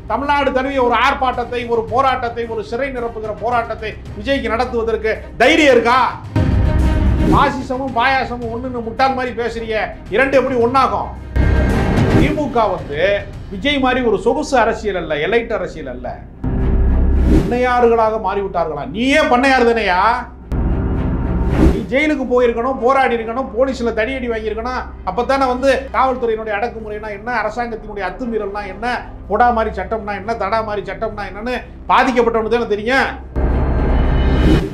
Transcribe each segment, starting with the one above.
தமிழ்நாடு தழுவிய ஒரு ஆர்ப்பாட்டத்தை, ஒரு போராட்டத்தை, ஒரு சிறை நிரப்புகிற போராட்டத்தை விஜய்க்கு நடத்துவதற்கு தைரியம் இருக்கா? பாசிசமும் பாயாசமும் ஒண்ணுன்னு முட்டாள் மாதிரி பேசுறீங்க, இரண்டு எப்படி ஒன்னாகும்? திமுக விஜய் மாதிரி ஒரு சொகுசு அரசியல் அல்ல, எலைட் அரசியல் அல்ல. பண்ணையாறுகளாக மாறிவிட்டார்களா? நீயே பண்ணையாறு தானையா? நீ ஜெயிலுக்கு போயிருக்கணும், போராடி இருக்கணும், போலீஸ்ல தடியடி வாங்கியிருக்கணும். அப்பதானே காவல்துறையினுடைய அடக்குமுறைனா என்ன, அரசாங்கத்தினுடைய அத்துமீறல்னா என்ன, பொடா மாதிரி சட்டம்னா என்ன, தடா மாதிரி சட்டம்னா என்னன்னு பாதிக்கப்பட்டவனுக்கு தானே தெரியும்.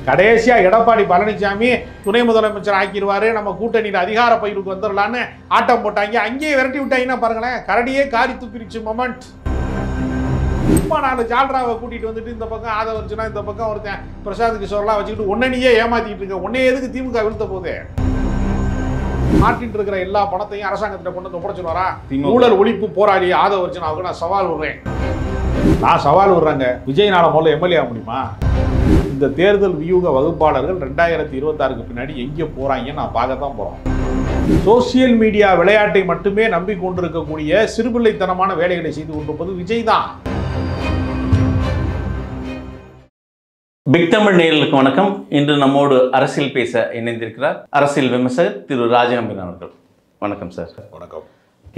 கடைசியா எடப்பாடி பழனிசாமி துணை முதலமைச்சர் ஆக்கிடுவாரு, நம்ம கூட்டணியில் அதிகார பயிருக்கு வந்துடலான்னு ஆட்டம் போட்டாங்க. அங்கேயே விரட்டி விட்டாங்கன்னா பாருங்களேன், கரடியே காரி துப்பிரிச்சு மொமெண்ட். சும்மா 4 ஜால்ராவை கூட்டிட்டு வந்துட்டு இந்த பக்கம் ஆதவர்ஜுனா, இந்த பக்கம் ஒருத்தன் பிரசாந்த் கிஷோர்லாம் வச்சுக்கிட்டு ஒன்னையே ஏமாத்திட்டு இருக்க. ஒன்னே எதுக்கு திமுக வீழ்த்த போகுது? மாட்டிட்டு இருக்கிற எல்லா பணத்தையும் அரசாங்கத்திட்ட கொண்டு வந்து ஒப்படைச்சுடுவாரா? ஊழல் ஒழிப்பு போராளி ஆதவர்ஜுனாவுக்கு நான் சவால் விடுறேன். நான் சவால் விடுறேங்க, விஜய்னால முதல்ல எம்எல்ஏ ஆக முடியுமா? இந்த தேர்தல் வியூக வகுப்பாளர்கள் 2026க்கு பின்னாடி எங்கே போறாங்கன்னு நான் பார்க்கத்தான் போறோம். சோசியல் மீடியா விளையாட்டை மட்டுமே நம்பிக்கொண்டிருக்கக்கூடிய சிறுபிள்ளைத்தனமான வேலைகளை செய்து கொண்டிருப்பது விஜய் தான். பிக் தமிழ் நேயர்களுக்கு வணக்கம். இன்று நம்மோடு அரசியல் பேச இணைந்திருக்கிறார் அரசியல் விமர்சகர் திரு ராஜகம்பீரன் அவர்கள். வணக்கம் சார். வணக்கம்.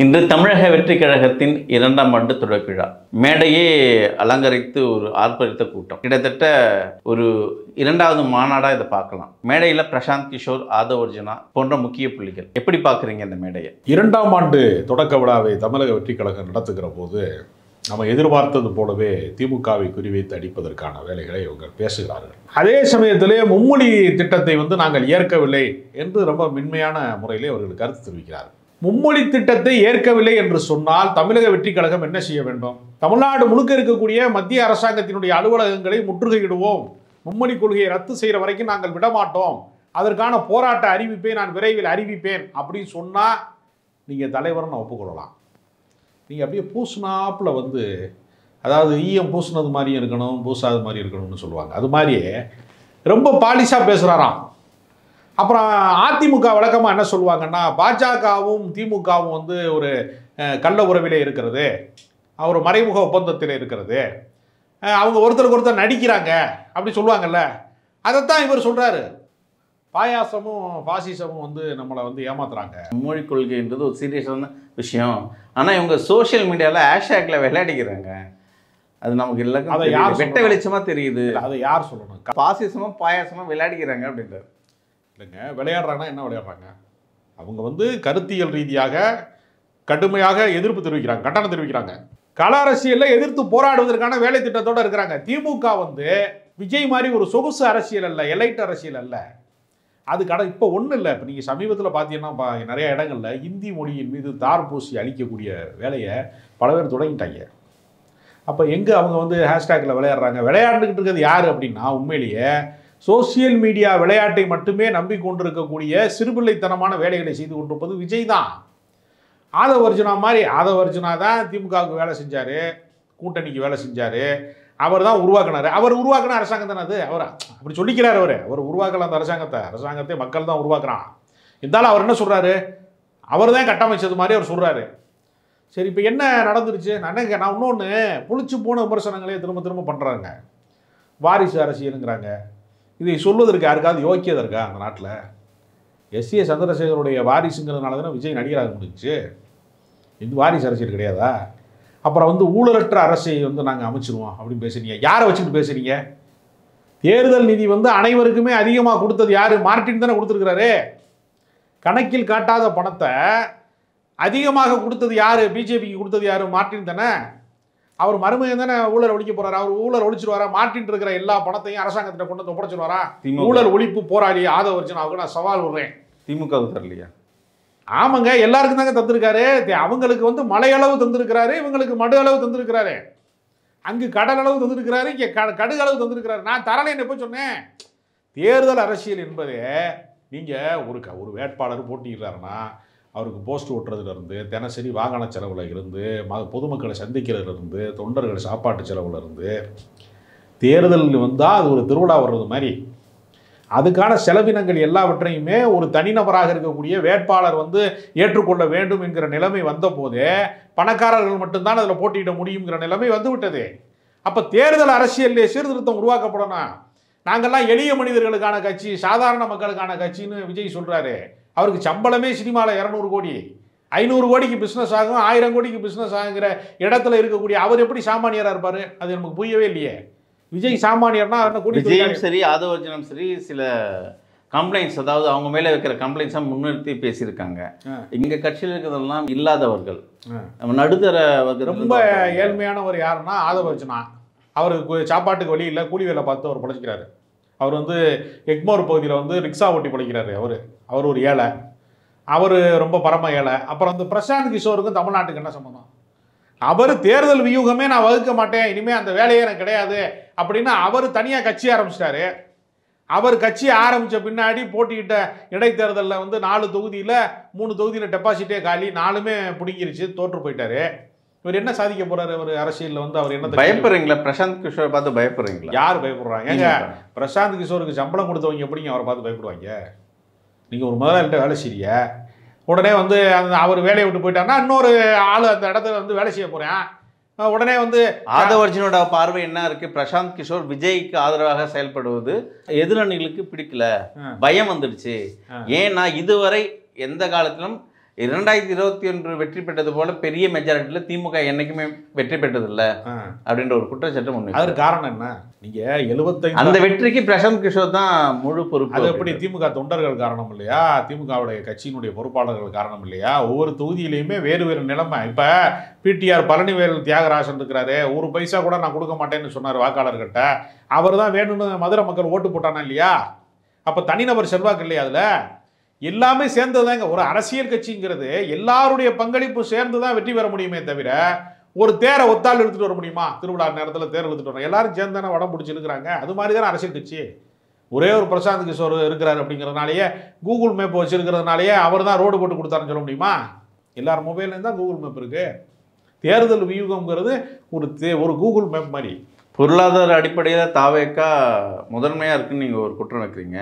இன்று தமிழக வெற்றி கழகத்தின் 2ஆம் ஆண்டு தொடக்க விழா. மேடையே அலங்கரித்து ஒரு ஆர்ப்பரித்த கூட்டம். கிட்டத்தட்ட ஒரு 2வது மாநாடா இதை பார்க்கலாம். மேடையில் பிரசாந்த் கிஷோர், ஆதவர்ஜுனா போன்ற முக்கிய புள்ளிகள். எப்படி பார்க்குறீங்க இந்த மேடையை? 2ஆம் ஆண்டு தொடக்க விழாவை தமிழக வெற்றி கழகம் நடத்துகிற போது நம்ம எதிர்பார்த்தது போலவே திமுகவை குறிவைத்து அடிப்பதற்கான வேலைகளை இவங்க பேசுகிறார்கள். அதே சமயத்திலே மும்மொழி திட்டத்தை நாங்கள் ஏற்கவில்லை என்று ரொம்ப மென்மையான முறையிலே அவர்கள் கருத்து தெரிவிக்கிறார்கள். மும்மொழி திட்டத்தை ஏற்கவில்லை என்று சொன்னால் தமிழக வெற்றி கழகம் என்ன செய்ய வேண்டும்? தமிழ்நாடு முழுக்க இருக்கக்கூடிய மத்திய அரசாங்கத்தினுடைய அலுவலகங்களை முற்றுகையிடுவோம், மும்மொழி கொள்கையை ரத்து செய்கிற வரைக்கும் நாங்கள் விடமாட்டோம், அதற்கான போராட்ட அறிவிப்பை நான் விரைவில் அறிவிப்பேன் அப்படின்னு சொன்னால் நீங்கள் தலைவர்னு ஒப்புக்கொள்ளலாம். நீங்கள் அப்படியே பூசினாப்பில் அதாவது ஈயம் பூசினது மாதிரியும் இருக்கணும், பூசாத மாதிரி இருக்கணும்னு சொல்லுவாங்க. அது மாதிரியே ரொம்ப பாலிஷாக பேசுகிறாராம். அப்புறம் அதிமுக வழக்கமாக என்ன சொல்லுவாங்கன்னா, பாஜகவும் திமுகவும் ஒரு கள்ள உறவிலே இருக்கிறது, ஒரு மறைமுக ஒப்பந்தத்தில் இருக்கிறது, அவங்க ஒருத்தருக்கு ஒருத்தர் நடிக்கிறாங்க அப்படி சொல்லுவாங்கல்ல. அதைத்தான் இவர் சொல்கிறாரு. பாயாசமும் பாசிசமும் நம்மளை ஏமாத்துறாங்க. மொழி கொள்கைன்றது ஒரு சீரியஸான விஷயம். ஆனால் இவங்க சோஷியல் மீடியாவில் ஹேஷ்டேக்ல விளையாடிக்கிறாங்க. அது நமக்கு எல்லாருக்கும் அதை யார் வெட்ட வெளிச்சமாக தெரியுது. அதை யார் சொல்லணும்? பாசிசமும் பாயாசமும் விளையாடிக்கிறாங்க அப்படின்றார். இல்லைங்க, விளையாடுறாங்கன்னா என்ன விளையாடுறாங்க? அவங்க கருத்தியல் ரீதியாக கடுமையாக எதிர்ப்பு தெரிவிக்கிறாங்க, கண்டனம் தெரிவிக்கிறாங்க. கள அரசியலில் எதிர்த்து போராடுவதற்கான வேலை திட்டத்தோடு இருக்கிறாங்க. திமுக விஜய் மாதிரி ஒரு சொகுசு அரசியல் அல்ல, எலைட் அரசியல் அல்ல. அது இப்போ ஒன்றும் இல்லை. இப்போ நீங்கள் சமீபத்தில் பார்த்தீங்கன்னா நிறைய இடங்களில் இந்தி மொழியின் மீது தார்பூசி அளிக்கக்கூடிய வேலையை பல பேர் தொடங்கிட்டாங்க. அப்போ எங்கே அவங்க ஹேஷ்டேக்கில் விளையாடுறாங்க? விளையாண்டுக்கிட்டு இருக்கிறது யார் அப்படின்னா, உண்மையிலேயே சோசியல் மீடியா விளையாட்டை மட்டுமே நம்பிக்கொண்டிருக்கக்கூடிய சிறுபிள்ளைத்தனமான வேலைகளை செய்து கொண்டிருப்பது விஜய் தான். ஆதவர்ஜுனா தான் திமுகவுக்கு வேலை செஞ்சார், கூட்டணிக்கு வேலை செஞ்சார், அவர் தான் உருவாக்கினார். அவர் உருவாக்கின அரசாங்கம் தானே அது. அவர் அப்படி சொல்லிக்கிறார். அவர் உருவாக்கல அந்த அரசாங்கத்தை மக்கள் தான் உருவாக்குறான். இருந்தாலும் அவர் என்ன சொல்கிறாரு? அவர் தான் கட்டமைச்சது மாதிரி அவர் சொல்கிறாரு. சரி, இப்போ என்ன நடந்துருச்சு? நான் இன்னொன்று புளிச்சு போன விமர்சனங்களே திரும்ப திரும்ப பண்ணுறாங்க. வாரிசு அரசியலுங்கிறாங்க. இதை சொல்வதற்கு யாருக்காவது யோக்கியதை இருக்கா அந்த நாட்டில்? எஸ்.ஏ. சந்திரசேகருடைய வாரிசுங்கிறதுனால தானே விஜய் நடிகராக முடிஞ்சிச்சு. இது வாரிசு அரசியல் கிடையாதா? அப்புறம் ஊழலற்ற அரசை நாங்கள் அமைச்சிருவோம் அப்படின்னு பேசுறீங்க. யாரை வச்சுக்கிட்டு பேசுறீங்க? தேர்தல் நிதி அனைவருக்குமே அதிகமாக கொடுத்தது யார்? மார்ட்டின் தானே கொடுத்துருக்கிறாரு. கணக்கில் காட்டாத பணத்தை அதிகமாக கொடுத்தது யார்? பிஜேபிக்கு கொடுத்தது யார்? மார்ட்டின் தானே. அவர் மருமையை தானே ஊழல் ஒழிக்க போறாரு. அவர் ஊழல் ஒழிச்சிருவாரா? மார்ட்டின் இருக்கிற எல்லா பணத்தையும் அரசாங்கத்திட்ட கொண்டு வந்து ஒப்படைச்சிருவாரா? ஊழல் ஒழிப்பு போராளி ஆதவர்ஜுனாவுக்கு நான் சவால் விடுறேன். திமுக தரலையா? ஆமாங்க, எல்லாருக்கும் தாங்க தந்திருக்காரு. அவங்களுக்கு மலையளவு தந்திருக்கிறாரு, இவங்களுக்கு மடு அளவு தந்திருக்கிறாரு. அங்கு கடல் அளவு தந்திருக்கிறாரு, இங்கே கடுகு அளவு தந்திருக்கிறாரு. நான் தரலைன்னு எப்போ சொன்னேன்? தேர்தல் அரசியல் என்பதே நீங்கள் ஒரு வேட்பாளர் போட்டிடுறாருன்னா அவருக்கு போஸ்ட் ஓட்டுறதுலேருந்து, தினசரி வாகன செலவில் இருந்து, பொதுமக்களை சந்திக்கிறதுலேருந்து, தொண்டர்கள் சாப்பாட்டு செலவில் இருந்து, தேர்தல் வந்தால் அது ஒரு திருவிழா வர்றது மாதிரி. அதுக்கான செலவினங்கள் எல்லாவற்றையுமே ஒரு தனிநபராக இருக்கக்கூடிய வேட்பாளர் வந்து ஏற்றுக்கொள்ள வேண்டும் என்கிற நிலைமை வந்த போதே பணக்காரர்கள் மட்டும்தான் அதில் போட்டியிட முடியுங்கிற நிலைமை வந்துவிட்டது. அப்போ தேர்தல் அரசியலிலே சீர்திருத்தம் உருவாக்கப்படணும். நாங்கள்லாம் எளிய மனிதர்களுக்கான கட்சி, சாதாரண மக்களுக்கான கட்சின்னு விஜய் சொல்கிறாரு. அவருக்கு சம்பளமே சினிமாவில் 200 கோடி, 500 கோடிக்கு பிஸ்னஸ் ஆகும், 1000 கோடிக்கு பிஸ்னஸ் ஆகுங்கிற இடத்துல இருக்கக்கூடிய அவர் எப்படி சாமானியராக இருப்பார்? அது நமக்கு புரியவே இல்லையே. விஜய் சாமானியர்னா விஜயும் சரி ஆதவர்ஜனும் சரி சில கம்ப்ளைண்ட்ஸ், அதாவது அவங்க மேலே வைக்கிற கம்ப்ளைண்ட்ஸை முன்னிறுத்தி பேசியிருக்காங்க. எங்கள் கட்சியில் இருக்கிறதெல்லாம் இல்லாதவர்கள், நம்ம நடுத்தர ரொம்ப ஏழ்மையானவர் யாருன்னா ஆதவர்ஜனா. அவருக்கு சாப்பாட்டுக்கு வழி இல்லை, கூலி வேலை பார்த்து அவர் பிழைக்கிறாரு. அவர் வந்து எக்மோர் பகுதியில் வந்து ரிக்ஷா ஓட்டி பிழைக்கிறாரு. அவர் ஒரு ஏழை, அவர் ரொம்ப பரம ஏழை. அப்புறம் வந்து பிரசாந்த் கிஷோருக்கும் தமிழ்நாட்டுக்கு என்ன சம்பந்தம்? அவர் தேர்தல் வியூகமே நான் வகுக்க மாட்டேன், இனிமேல் அந்த வேலையே எனக்கு கிடையாது அப்படின்னு அவர் தனியாக கட்சி ஆரம்பிச்சிட்டாரு. அவர் கட்சி ஆரம்பித்த பின்னாடி போட்டியிட்ட இடைத்தேர்தலில் வந்து 4 தொகுதியில் 3 தொகுதியில் டெபாசிட்டே காலி, 4மே பிடிங்கிருச்சு, தோற்று போயிட்டாரு. இவர் என்ன சாதிக்க போறாரு? அவர் அரசியலில் வந்து அவர் என்ன பயப்படுறீங்களா? பிரசாந்த் கிஷோர் பார்த்து பயப்படுறீங்களா? யார் பயப்படுறாங்க? ஏங்க பிரசாந்த் கிஷோருக்கு சம்பளம் கொடுத்தவங்க எப்படிங்க அவரை பார்த்து பயப்படுவாங்க? நீங்கள் ஒரு முதலாளிகிட்ட வேலை செய்ய உடனே வந்து அந்த அவர் வேலையை விட்டு போயிட்டாருன்னா இன்னொரு ஆள் அந்த இடத்துல வந்து வேலை செய்ய போகிறேன். உடனே வந்து ஆதவர்ஜனோட பார்வை என்ன இருக்கு? பிரசாந்த் கிஷோர் விஜய்க்கு ஆதரவாக செயல்படுவது எதிரணிகளுக்கு பிடிக்கல, பயம் வந்துடுச்சு. ஏன்னா இதுவரை எந்த காலத்திலும் 2021 வெற்றி பெற்றது போல பெரிய மெஜாரிட்டியில் திமுக என்னைக்குமே வெற்றி பெற்றதில்லை அப்படின்ற ஒரு குற்றச்சாட்டு முன்னே. அது காரணம் என்ன? நீங்க 75 அந்த வெற்றிக்கு பிரசாந்த் கிஷோர் தான் முழு பொறுப்பு. அது எப்படி திமுக தொண்டர்கள் காரணம் இல்லையா? திமுகவுடைய கட்சியினுடைய பொறுப்பாளர்கள் காரணம் இல்லையா? ஒவ்வொரு தொகுதியிலையுமே வேறு வேறு நிலைமை. இப்போ பிடிஆர் பழனிவேல் தியாகராஜன் இருக்கிறாரு, 1 பைசா கூட நான் கொடுக்க மாட்டேன்னு சொன்னார் வாக்காளர்கிட்ட. அவர் தான் வேணும்னு மதுரை மக்கள் ஓட்டு போட்டானா இல்லையா? அப்போ தனிநபர் செல்வாக்கு இல்லையா? அதில் எல்லாமே சேர்ந்ததாங்க ஒரு அரசியல் கட்சிங்கிறது. எல்லாருடைய பங்களிப்பு சேர்ந்து தான் வெற்றி பெற முடியுமே தவிர ஒரு தேரை ஒத்தாள் எடுத்துகிட்டு வர முடியுமா? திருவிழா நேரத்தில் தேர் எடுத்துகிட்டு வரணும், எல்லாரும் சேர்ந்து தானே வடம் பிடிச்சி இருக்கிறாங்க. அது மாதிரி தானே அரசியல் கட்சி. ஒரே ஒரு பிரசாந்த் கிஷோர் இருக்கிறார் அப்படிங்கிறதுனாலேயே, கூகுள் மேப் வச்சுருக்கிறதுனாலேயே அவர் தான் ரோடு போட்டு கொடுத்தாருன்னு சொல்ல முடியுமா? எல்லார் மொபைல்லேருந்து தான் கூகுள் மேப் இருக்குது. தேர்தல் வியூகம்ங்கிறது ஒரு கூகுள் மேப் மாதிரி. பொருளாதார அடிப்படையில் தாவேக்கா முதன்மையாக இருக்குன்னு நீங்கள் ஒரு குற்றம் வைக்கிறீங்க.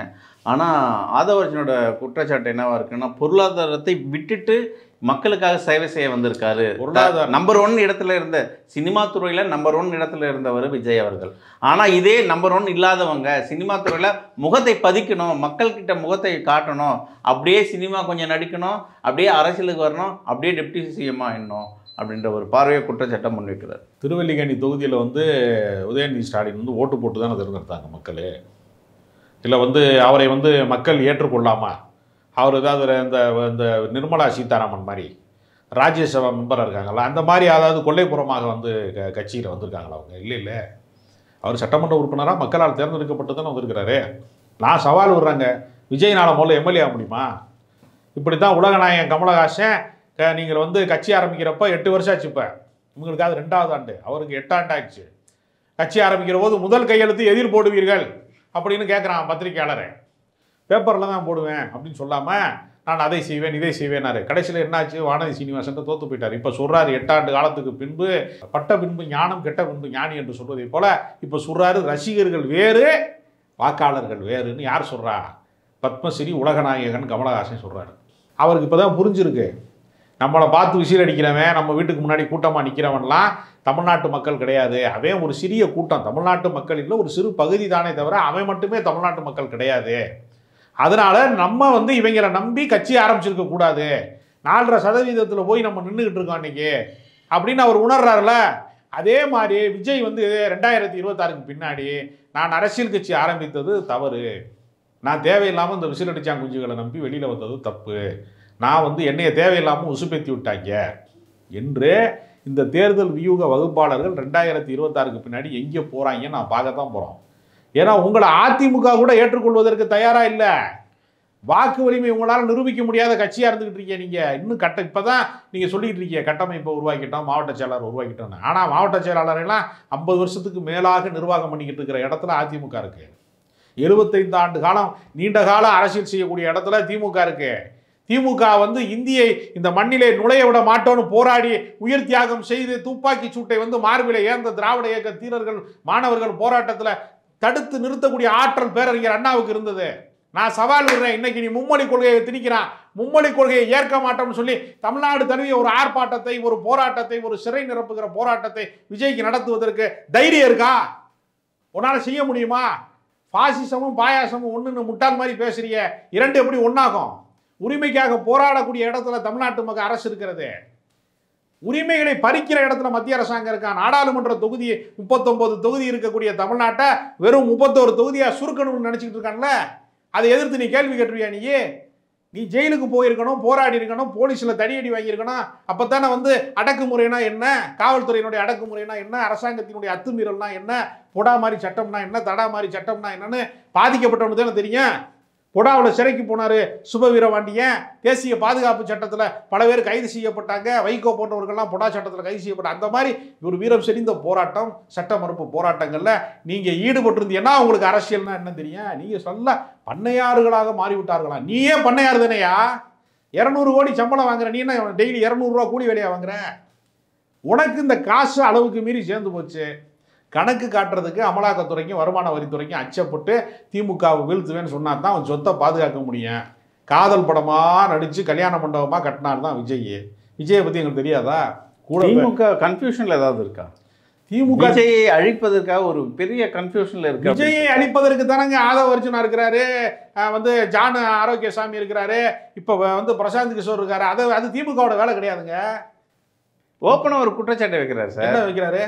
ஆனால் ஆதவர்ஜனோட குற்றச்சாட்டு என்னவா இருக்குன்னா, பொருளாதாரத்தை விட்டுட்டு மக்களுக்காக சேவை செய்ய வந்திருக்காரு. நம்பர் 1 இடத்துல இருந்த சினிமா துறையில் நம்பர் 1 இடத்துல இருந்தவர் விஜய் அவர்கள். ஆனால் இதே நம்பர் 1 இல்லாதவங்க சினிமா துறையில் முகத்தை பதிக்கணும், மக்கள்கிட்ட முகத்தை காட்டணும், அப்படியே சினிமா கொஞ்சம் நடிக்கணும், அப்படியே அரசியலுக்கு வரணும், அப்படியே டெப்டி சிஎம்மா இன்னும் அப்படின்ற ஒரு பார்வையை குற்றச்சாட்டை முன்வைக்கிறார். திருவல்லிக்கேணி தொகுதியில் வந்து உதயநிதி ஸ்டாலின் வந்து ஓட்டு போட்டு தானே தேர்ந்தெடுத்தாங்க மக்கள். இல்லை வந்து அவரை வந்து மக்கள் ஏற்றுக்கொள்ளாமல் அவர் ஏதாவது இந்த நிர்மலா சீதாராமன் மாதிரி ராஜ்யசபா மெம்பராக இருக்காங்களா, அந்த மாதிரி அதாவது கொல்லைப்புறமாக வந்து கட்சியில் வந்திருக்காங்களா அவங்க? இல்லை, அவர் சட்டமன்ற உறுப்பினராக மக்களால் தேர்ந்தெடுக்கப்பட்டு தானே வந்திருக்கிறாரு. நான் சவால் விடுறாங்க, விஜய்னால முதல்ல எம்எல்ஏ ஆக முடியுமா? இப்படி தான் உலகநாயகன் கமலஹாசன் நீங்கள் வந்து கட்சி ஆரம்பிக்கிறப்ப 8 வருஷம் ஆச்சு. இப்போ இவங்களுக்காவது 2வது ஆண்டு, அவருக்கு 8 ஆண்டு ஆயிடுச்சு. கட்சி ஆரம்பிக்கிற போது முதல் கையெழுத்து எதில் போடுவீர்கள் அப்படின்னு கேட்குறான் பத்திரிகையாளர். பேப்பரில் தான் போடுவேன் அப்படின்னு சொல்லாமல் நான் அதை செய்வேன் இதை செய்வேனாரு. கடைசியில் என்னாச்சு? வானதி சீனிவாசன் தோற்று போயிட்டார். இப்போ சொல்கிறாரு 8 ஆண்டு காலத்துக்கு பின்பு பட்ட பின்பு ஞானம் கெட்ட பின்பு ஞானி என்று சொல்வதை போல இப்போ சொல்கிறாரு, ரசிகர்கள் வேறு வாக்காளர்கள் வேறுன்னு. யார் சொல்கிறா? பத்மஸ்ரீ உலகநாயகன் கமலஹாசன் சொல்கிறாரு. அவருக்கு இப்போ தான் புரிஞ்சிருக்கு, நம்மளை பார்த்து விசில் அடிக்கிறவன், நம்ம வீட்டுக்கு முன்னாடி கூட்டமாக நிற்கிறவன்லாம் தமிழ்நாட்டு மக்கள் கிடையாது. அவன் ஒரு சிறிய கூட்டம், தமிழ்நாட்டு மக்கள் இல்லை, ஒரு சிறு பகுதி தானே தவிர அவன் மட்டுமே தமிழ்நாட்டு மக்கள் கிடையாது. அதனால் நம்ம வந்து இவங்களை நம்பி கட்சி ஆரம்பிச்சிருக்க கூடாது. 4.5% போய் நம்ம நின்றுக்கிட்டு இருக்கோம் அன்றைக்கி அப்படின்னு அவர் உணர்றாருல. அதே மாதிரி விஜய் வந்து 2026க்கு பின்னாடி நான் அரசியல் கட்சி ஆரம்பித்தது தவறு, நான் தேவையில்லாமல் இந்த விசில் அடிச்சான் குஞ்சுகளை நம்பி வெளியில் வந்தது தப்பு, நான் வந்து என்னைய தேவையில்லாமல் உசுப்பேற்றி விட்டாங்க என்று இந்த தேர்தல் வியூக வகுப்பாளர்கள் 2026க்கு பின்னாடி எங்கே போகிறாங்க நான் பார்க்கத்தான் போகிறோம். ஏன்னா உங்களை அதிமுக கூட ஏற்றுக்கொள்வதற்கு தயாராக இல்லை. வாக்கு வலிமை உங்களால் நிரூபிக்க முடியாத கட்சியாக இருந்துக்கிட்டு இருக்கீங்க. நீங்கள் இன்னும் இப்போ தான் நீங்கள் சொல்லிக்கிட்டு இருக்கீங்க கட்டமைப்பை உருவாக்கிட்டோம், மாவட்ட செயலாளர் உருவாக்கிட்டோன்னு. ஆனால் மாவட்ட செயலாளரெல்லாம் 50 வருஷத்துக்கு மேலாக நிர்வாகம் பண்ணிக்கிட்டு இருக்கிற இடத்துல அதிமுக இருக்குது. 75 ஆண்டு காலம் நீண்ட காலம் அரசியல் செய்யக்கூடிய இடத்துல திமுக இருக்குது. திமுக வந்து இந்தியை இந்த மண்ணிலே நுழைய விட மாட்டோன்னு போராடி உயிர் தியாகம் செய்து துப்பாக்கி சூட்டை வந்து மார்பிலே ஏந்த திராவிட இயக்க தீரர்கள் மாணவர்கள் போராட்டத்தில் தடுத்து நிறுத்தக்கூடிய ஆற்றல் பேரறிஞர் அண்ணாவுக்கு இருந்தது. நான் சவால் விடுறேன். இன்னைக்கு நீ மும்மொழி கொள்கையை திணிக்கிறான், மும்மொழி கொள்கையை ஏற்க மாட்டோம்னு சொல்லி தமிழ்நாடு தழுவிய ஒரு ஆர்ப்பாட்டத்தை, ஒரு போராட்டத்தை, ஒரு சிறை நிரப்புகிற போராட்டத்தை விஜய்க்கு நடத்துவதற்கு தைரியம் இருக்கா? உன்னால செய்ய முடியுமா? பாசிசமும் பாயாசமும் ஒண்ணுன்னு முட்டாள் மாதிரி பேசுறிய, இரண்டு எப்படி ஒன்னாகும்? உரிமைக்காக போராடக்கூடிய இடத்துல தமிழ்நாட்டு மக்கள் அரசு இருக்கிறது. உரிமைகளை பறிக்கிற இடத்துல மத்திய அரசாங்கம் இருக்கா. நாடாளுமன்ற தொகுதி 39 தொகுதி இருக்கக்கூடிய தமிழ்நாட்டை வெறும் 31 தொகுதியா சுருக்கணும்னு நினைச்சிட்டு இருக்கான்ல, அதை எதிர்த்து நீ கேள்வி கேட்டுருவியா? நீ ஜெயிலுக்கு போயிருக்கணும், போராடி இருக்கணும், போலீஸில் தடியடி வாங்கியிருக்கணும். அப்போத்தானே வந்து அடக்குமுறைனா என்ன, காவல்துறையினுடைய அடக்குமுறைனா என்ன, அரசாங்கத்தினுடைய அத்துமீறல்னா என்ன, பொடா மாதிரி சட்டம்னா என்ன, தடா மாதிரி சட்டம்னா என்னன்னு பாதிக்கப்பட்டவனு தானே தெரியும். பொடாவில் சிறைக்கு போனார் சுபவீரபாண்டியன். தேசிய பாதுகாப்பு சட்டத்தில் பல பேர் கைது செய்யப்பட்டாங்க. வைகோ போன்றவர்கள்லாம் பொடா சட்டத்தில் கைது செய்யப்பட்டாங்க. அந்த மாதிரி ஒரு வீரம் செறிந்த போராட்டம், சட்ட மறுப்பு போராட்டங்களில் நீங்கள் ஈடுபட்டிருந்தீங்கன்னா உங்களுக்கு அரசியல்னா என்ன தெரியும்? நீங்கள் சொல்ல பண்ணையாறுகளாக மாறிவிட்டார்களா? நீயே பண்ணையாறு தானேயா? 200 கோடி சம்பளம் வாங்குற நீ என்ன டெய்லி 200 ரூபா கூலி வேலையாக வாங்குற? உனக்கு இந்த காசு அளவுக்கு மீறி சேர்ந்து போச்சு. கணக்கு காட்டுறதுக்கு அமலாக்கத்துறைக்கும் வருமான வரித்துறைக்கும் அச்சப்பட்டு திமுகவை வீழ்த்துவேன்னு சொன்னா தான் அவன் சொத்தை பாதுகாக்க முடியும். காதல் படமாக நடித்து கல்யாண மண்டபமாக கட்டினார் தான் விஜய். விஜயை பற்றி எங்களுக்கு தெரியாதா? கூட திமுக கன்ஃபியூஷனில் ஏதாவது இருக்கா? திமுக விஜயை அழிப்பதற்காக ஒரு பெரிய கன்ஃபியூஷனில் இருக்கு. விஜயை அழிப்பதற்கு தானங்க ஆதவ அர்ஜுனா இருக்கிறாரு, வந்து ஜான் ஆரோக்கியசாமி இருக்கிறாரு, இப்போ வந்து பிரசாந்த் கிஷோர் இருக்காரு. அது திமுகவோட வேலை கிடையாதுங்க. ஓப்பனா ஒரு குற்றச்சாட்டை வைக்கிறாரு சார். என்ன வைக்கிறாரு?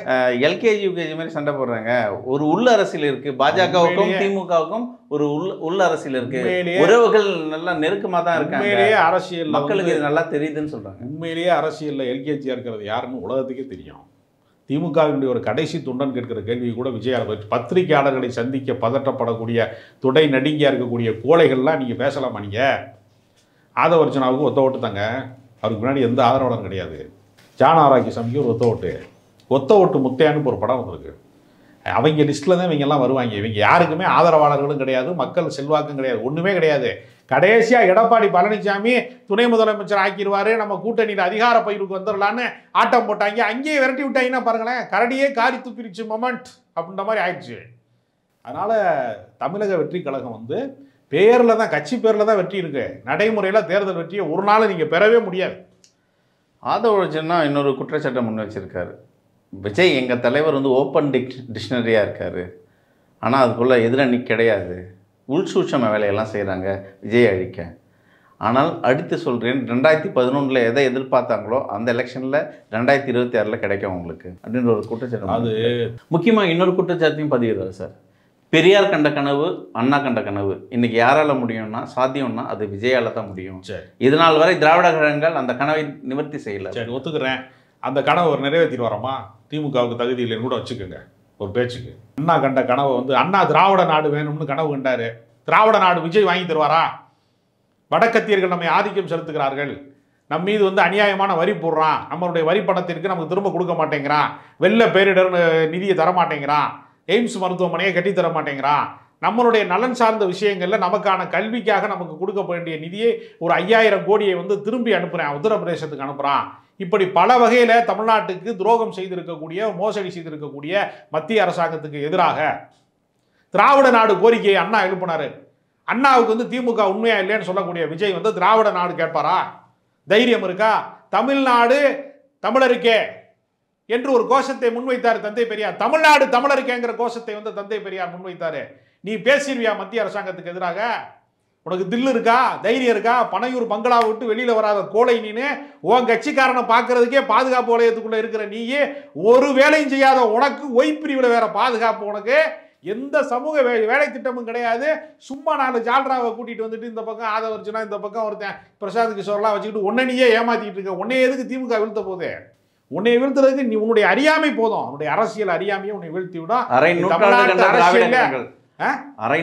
எல்கேஜி யூகேஜி மாதிரி சண்டை போடுறாங்க. ஒரு உள்ள அரசியல் இருக்கு, பாஜகவுக்கும் திமுகவுக்கும் ஒரு உள்ள அரசியல் இருக்கு, உறவுகள் நல்லா நெருக்கமா தான் இருக்காங்க. உண்மையிலேயே அரசியல் மக்களுக்கு இது நல்லா தெரியுதுன்னு சொல்றாங்க. உண்மையிலேயே அரசியல்ல எல்கேஜியா இருக்கிறது யாருன்னு உலகத்துக்கே தெரியும். திமுகவினுடைய ஒரு கடைசி தொண்டன் கேட்கிற கேள்வி கூட விஜய் பத்திரிகையாளர்களை சந்திக்க பதட்டப்படக்கூடிய துடை நடுங்கியா இருக்கக்கூடிய கோழைகள்லாம் நீங்க பேசலாமா? நீங்க ஆதவ அர்ஜுனாவுக்கு ஒத்த ஓட்டு தாங்க, அவருக்கு முன்னாடி எந்த ஆதரவாளரும் கிடையாது. ஜான் ஆரோக்கியசாமிக்கு ஒரு ஒத்த ஓட்டு முத்தையான்னு ஒரு படம் வந்திருக்கு. அவங்க லிஸ்ட்டில் தான் இவங்கெல்லாம் வருவாங்க. இவங்க யாருக்குமே ஆதரவாளர்களும் கிடையாது, மக்கள் செல்வாக்கும் கிடையாது, ஒன்றுமே கிடையாது. கடைசியாக எடப்பாடி பழனிசாமி துணை முதலமைச்சர் ஆக்கிடுவார், நம்ம கூட்டணியில் அதிகார பயிருக்கு வந்துடலான்னு ஆட்டம் போட்டாங்க. அங்கேயே விரட்டி விட்டாங்கன்னா பாருங்களேன், கரடியே காரி துப்பிரிச்சு மொமெண்ட் அப்படின்ற மாதிரி ஆயிடுச்சு. அதனால் தமிழக வெற்றி கழகம் வந்து பேரில் தான், கட்சி பேரில் தான் வெற்றி இருக்குது. நடைமுறையில் தேர்தல் வெற்றியை ஒரு நாள் நீங்கள் பெறவே முடியாது. ஆதவ அர்ஜுனா இன்னொரு குற்றச்சாட்டை முன் வச்சிருக்காரு. விஜய் எங்கள் தலைவர் வந்து ஓப்பன் டிக்ஷனரியாக இருக்கார், ஆனால் அதுக்குள்ளே எதிரணி கிடையாது, உள்சூட்சம வேலையெல்லாம் செய்கிறாங்க விஜய் அழிக்க. ஆனால் அடுத்து சொல்கிறேன், 2011 எதை எதிர்பார்த்தாங்களோ அந்த எலெக்ஷனில் 2026 கிடைக்கும் உங்களுக்கு அப்படின்ற ஒரு குற்றச்சாட்டு. அது முக்கியமாக இன்னொரு குற்றச்சாட்டையும் பதிகிறார் சார். பெரியார் கண்ட கனவு, அண்ணா கண்ட கனவு இன்னைக்கு யாரால முடியும்னா, சாத்தியம்னா அது விஜயால தான் முடியும். இதனால் வரை திராவிட கழகங்கள் அந்த கனவை நிவர்த்தி செய்யல. சரி, ஒத்துக்கிறேன். அந்த கனவை ஒரு நிறைவேற்றிட்டு வரோமா? திமுகவுக்கு தகுதி இல்லைன்னு கூட வச்சுக்கோங்க ஒரு பேச்சுக்கு. அண்ணா கண்ட கனவை வந்து அண்ணா திராவிட நாடு வேணும்னு கனவு கண்டாரு. திராவிட நாடு விஜய் வாங்கி தருவாரா? வடக்கத்தியர்கள் நம்மை ஆதிக்கம் செலுத்துகிறார்கள், நம்ம மீது வந்து அநியாயமான வரி போடுறான், நம்மளுடைய வரி பணத்திற்கு நமக்கு திரும்ப கொடுக்க மாட்டேங்கிறான், வெள்ள பேரிடர் நிதியை தரமாட்டேங்கிறான், எய்ம்ஸ் மருத்துவமனையை கட்டித்தர மாட்டேங்கிறான், நம்மளுடைய நலன் சார்ந்த விஷயங்களில் நமக்கான கல்விக்காக நமக்கு கொடுக்க வேண்டிய நிதியை ஒரு 5000 கோடியை வந்து திரும்பி அனுப்புகிறேன், உத்தரப்பிரதேசத்துக்கு அனுப்புகிறான். இப்படி பல வகையில் தமிழ்நாட்டுக்கு துரோகம் செய்திருக்கக்கூடிய, மோசடி செய்திருக்கக்கூடிய மத்திய அரசாங்கத்துக்கு எதிராக திராவிட நாடு கோரிக்கையை அண்ணா எழுப்பினார். அண்ணாவுக்கு வந்து திமுக உண்மையா இல்லைன்னு சொல்லக்கூடிய விஜய் வந்து திராவிட நாடு கேட்பாரா? தைரியம் இருக்கா? தமிழ்நாடு தமிழருக்கே என்று ஒரு கோஷத்தை முன்வைத்தார் தந்தை பெரியார். தமிழ்நாடு தமிழருக்கேங்கிற கோஷத்தை வந்து தந்தை பெரியார் முன்வைத்தாரு. நீ பேசிடுவியா மத்திய அரசாங்கத்துக்கு எதிராக? உனக்கு தில்லு இருக்கா, தைரியம் இருக்கா? பனையூர் பங்களாவை விட்டு வெளியில வராத கோலை நீனு, உன் கட்சிக்காரனை பார்க்கறதுக்கே பாதுகாப்பு வளையத்துக்குள்ள இருக்கிற நீயே ஒரு வேலையும் செய்யாத உனக்கு ஒய்பிரிவில் வேற பாதுகாப்பு, உனக்கு எந்த சமூக வேலை திட்டமும் கிடையாது. சும்மா 4 ஜால்ராவை கூட்டிட்டு வந்துட்டு இந்த பக்கம் ஆதவ அர்ஜுனா, இந்த பக்கம் ஒருத்தன் பிரசாந்த் கிஷோர்லாம் வச்சுக்கிட்டு உன்னை நீயே ஏமாத்திட்டு இருக்க. உன்னை எதுக்கு திமுக வீழ்த்த போதே? உன்னை வீழ்த்துறதுக்கு நீ உன்னுடைய அறியாமை போதும், உன்னுடைய அரசியல் அறியாமையை உன்னை வீழ்த்தி விடும். அரை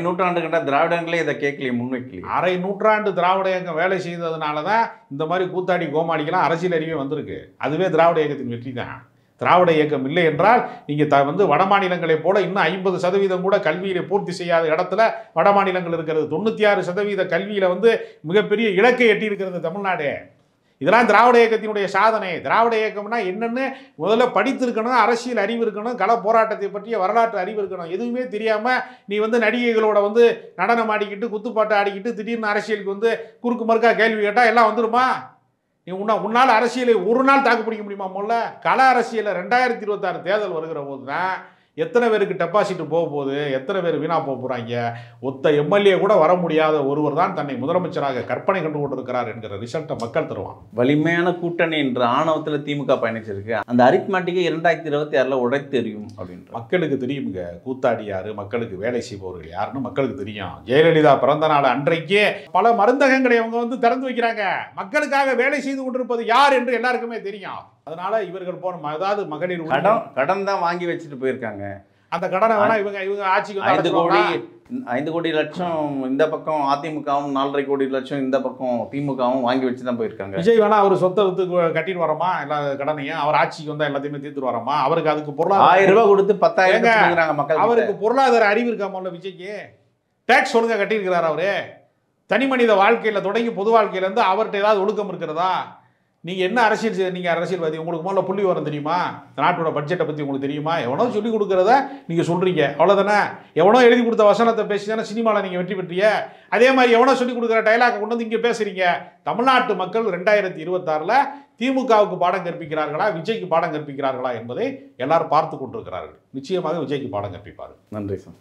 நூற்றாண்டு கண்ட திராவிடங்களே இதை கேட்கலையே, முன்வைக்கலையே. அரை நூற்றாண்டு திராவிட இயக்கம் வேலை செய்ததுனால தான் இந்த மாதிரி கூத்தாடி கோமாளிக்கெல்லாம் அரசியல் அறிவே வந்திருக்கு. அதுவே திராவிட இயக்கத்தின் வெற்றி தான். திராவிட இயக்கம் இல்லை என்றால் நீங்கள் வந்து வட மாநிலங்களைப் போல இன்னும் 50% கூட கல்வியில பூர்த்தி செய்யாத இடத்துல வட மாநிலங்கள் இருக்கிறது. 96% கல்வியில் வந்து மிகப்பெரிய இலக்கை எட்டி இருக்கிறது தமிழ்நாடு. இதெல்லாம் திராவிட இயக்கத்தினுடைய சாதனை. திராவிட இயக்கம்னா என்னன்னு முதல்ல படித்திருக்கணும், அரசியல் அறிவு இருக்கணும், கள போராட்டத்தை பற்றிய வரலாற்று அறிவு இருக்கணும். எதுவுமே தெரியாமல் நீ வந்து நடிகைகளோட வந்து நடனம் ஆடிக்கிட்டு குத்துப்பாட்டு ஆடிக்கிட்டு திடீர்னு அரசியலுக்கு வந்து குறுக்கு மறுக்கா கேள்வி கேட்டால் எல்லாம் வந்துடுமா? நீ உன்னால் அரசியலை ஒரு நாள் தாக்கு பிடிக்க முடியுமா? முதல்ல கள அரசியலில் 2026 தேர்தல் வருகிற போது தான் எத்தனை பேருக்கு டெபாசிட் போக போகுது, எத்தனை பேர் வீணாக போக போகிறாங்க. ஒத்த எம்எல்ஏ கூட வர முடியாத ஒருவர் தான் தன்னை முதலமைச்சராக கற்பனை கண்டு கொண்டிருக்கிறார் என்கிற ரிசல்ட்டை மக்கள் தருவான். வலிமையான கூட்டணி என்ற ஆணவத்தில் திமுக பயணிச்சிருக்கு. அந்த அரித்மெட்டிக்கை 2026 உடைத்து எறியும் அப்படின்ற மக்களுக்கு தெரியுங்க. கூத்தாடி யாரு, மக்களுக்கு வேலை செய்பவர்கள் யாருன்னு மக்களுக்கு தெரியும். ஜெயலலிதா பிறந்த நாள் அன்றைக்கே பல மருந்தகங்களை அவங்க வந்து திறந்து வைக்கிறாங்க. மக்களுக்காக வேலை செய்து கொண்டிருப்பது யார் என்று எல்லாருக்குமே தெரியும். அதனால இவர்கள் போன அதாவது மகளிர் கடன் தான் வாங்கி வச்சுட்டு போயிருக்காங்க. அந்த கடனை வேணா இவங்க ஆட்சிக்கு 5 கோடி லட்சம் இந்த பக்கம் அதிமுகவும் 4.5 கோடி லட்சம் இந்த பக்கம் திமுகவும் வாங்கி வச்சு தான் போயிருக்காங்க. விஜய் வேணா அவர் சொத்தை வித்து கட்டிட்டு வரோமா எல்லா கடனையும், அவர் ஆட்சிக்கு வந்தா எல்லாத்தையுமே தீர்த்துட்டு வரோமா? அவருக்கு அதுக்கு பொருளாதார 1000 ரூபாய் கொடுத்து 10,000 மக்கள். அவருக்கு பொருளாதார அறிவு இருக்காமல்ல விஜய்க்கு? டேக்ஸ் ஒழுங்கா கட்டியிருக்கிறார் அவரு? தனி மனித வாழ்க்கையில தொடங்கி பொது வாழ்க்கையில இருந்து அவர்கிட்ட ஏதாவது ஒழுக்கம் இருக்கிறதா? நீங்கள் என்ன அரசியல் நீங்கள் அரசியல்வாதி, உங்களுக்கு முதல்ல புள்ளி வரம் தெரியுமா? நாட்டோட பட்ஜெட்டை பற்றி உங்களுக்கு தெரியுமா? எவனோ சொல்லிக் கொடுக்குறத நீங்கள் சொல்கிறீங்க, அவ்வளோதானே? எவனோ எழுதி கொடுத்த வசனத்தை பேசி தானே சினிமாவில் நீங்கள் வெற்றி பெற்றிய. அதே மாதிரி எவனோ சொல்லிக் கொடுக்குற டைலாக்கை கொண்டு வந்து இங்கே பேசுகிறீங்க. தமிழ்நாட்டு மக்கள் 2026 திமுகவுக்கு பாடம் கற்பிக்கிறார்களா, விஜய்க்கு பாடம் கற்பிக்கிறார்களா என்பதை எல்லாரும் பார்த்து கொண்டிருக்கிறார்கள். நிச்சயமாக விஜய்க்கு பாடம் கற்பிப்பார்கள். நன்றி சார்.